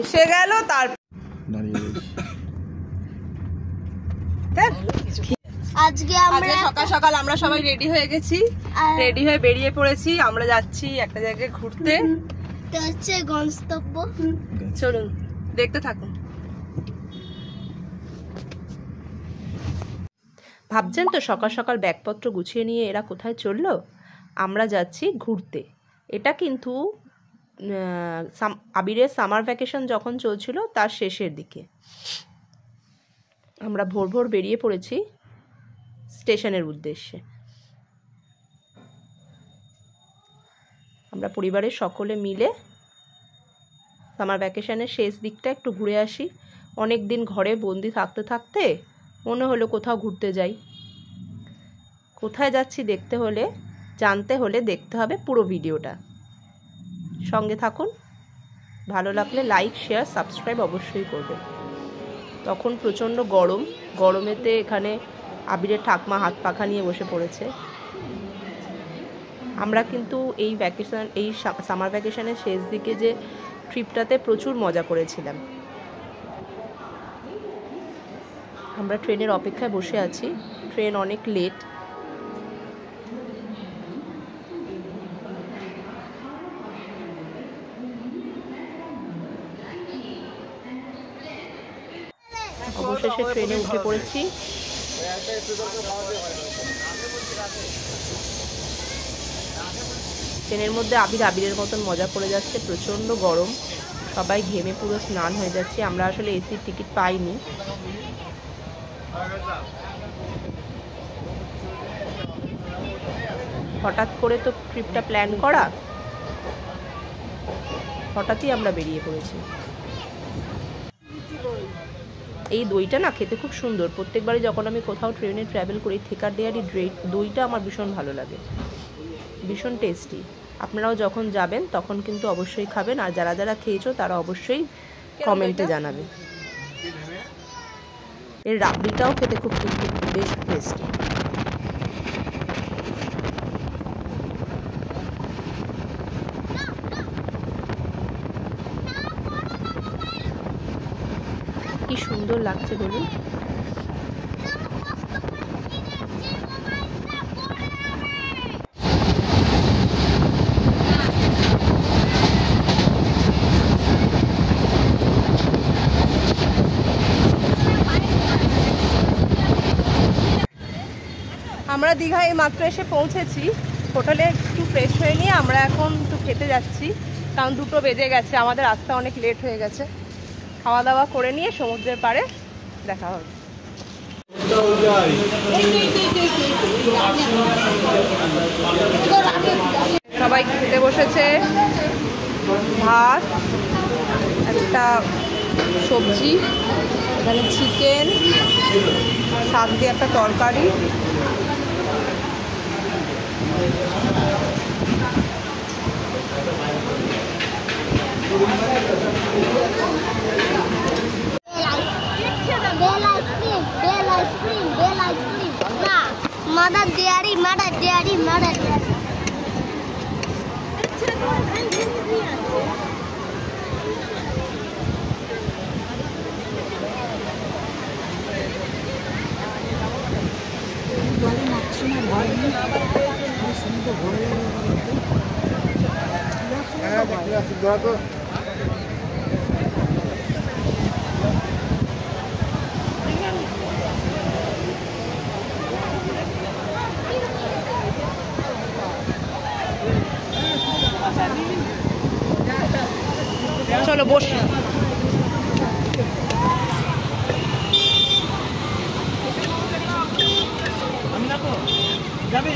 এসে গেল তার আজকে সকাল সকাল আমরা সবাই রেডি হয়ে গেছি, রেডি হয়ে বেরিয়ে পড়েছি। আমরা যাচ্ছি একটা জায়গায় ঘুরতে, হচ্ছে গন্তব্য। চলুন দেখতে থাকুন। ভাবছেন তো সকাল সকাল ব্যাগপত্র গুছিয়ে নিয়ে এরা কোথায় চললো? আমরা যাচ্ছি ঘুরতে। এটা কিন্তু আবিরের সামার ভ্যাকেশন যখন চলছিল তার শেষের দিকে আমরা ভোর ভোর বেরিয়ে পড়েছি স্টেশনের উদ্দেশ্যে। আমরা পরিবারের সকলে মিলে সামার ভ্যাকেশনের শেষ দিকটা একটু ঘুরে আসি। অনেক দিন ঘরে বন্দি থাকতে থাকতে মনে হলো কোথাও ঘুরতে যাই। কোথায় যাচ্ছি জানতে হলে দেখতে হবে পুরো ভিডিওটা। সঙ্গে থাকুন। ভালো লাগলে লাইক, শেয়ার, সাবস্ক্রাইব অবশ্যই করবেন। তখন প্রচণ্ড গরমেতে এখানে আবিরের ঠাকমা হাত পাখা নিয়ে বসে পড়েছে। আমরা কিন্তু এই সামার ভ্যাকেশনের শেষ দিকে যে ট্রিপটাতে প্রচুর মজা করেছিলাম। আমরা ট্রেনের অপেক্ষায় বসে আছি, ট্রেন অনেক লেট। অবশেষে ট্রেনে উঠে পড়েছি। ট্রেনের মধ্যে আবিরের মতন মজা করে যাচ্ছে। প্রচণ্ড গরম, সবাই ঘেমে পুরো স্নান হয়ে যাচ্ছে। আমরা আসলে এসির টিকিট পাইনি। হঠাৎ করে তো ট্রিপটা প্ল্যান করা, হঠাৎই আমরা বেরিয়ে পড়েছি। এই দইটা না খেতে খুব সুন্দর। প্রত্যেকবারই যখন আমি কোথাও ট্রেনে ট্রাভেল করি, থেকার ডেয়ারি দইটা আমার ভীষণ ভালো লাগে, ভীষণ টেস্টি। আপনারাও যখন যাবেন তখন কিন্তু অবশ্যই খাবেন। আর যারা যারা খেয়েছো তারা অবশ্যই কমেন্টে জানাবে। এর রাবড়িটাও খেতে খুব বেশ টেস্টি। কি সুন্দর লাগছে বলুন। আমরা দীঘায় মাত্র এসে পৌঁছেছি। হোটেলে একটু ফ্রেশ হয়ে নিয়ে আমরা এখন একটু খেতে যাচ্ছি, কারণ 2টো বেজে গেছে। আমাদের আসতে অনেক লেট হয়ে গেছে। খাওয়া দাওয়া করে নিয়ে সমুদ্রের পাড়ে দেখা হবে। সবাই খেতে বসেছে। ভাত, একটা সবজি, এখানে চিকেন, শাক দিয়ে একটা তরকারি, Mother dairy. চলো বসি। যাবি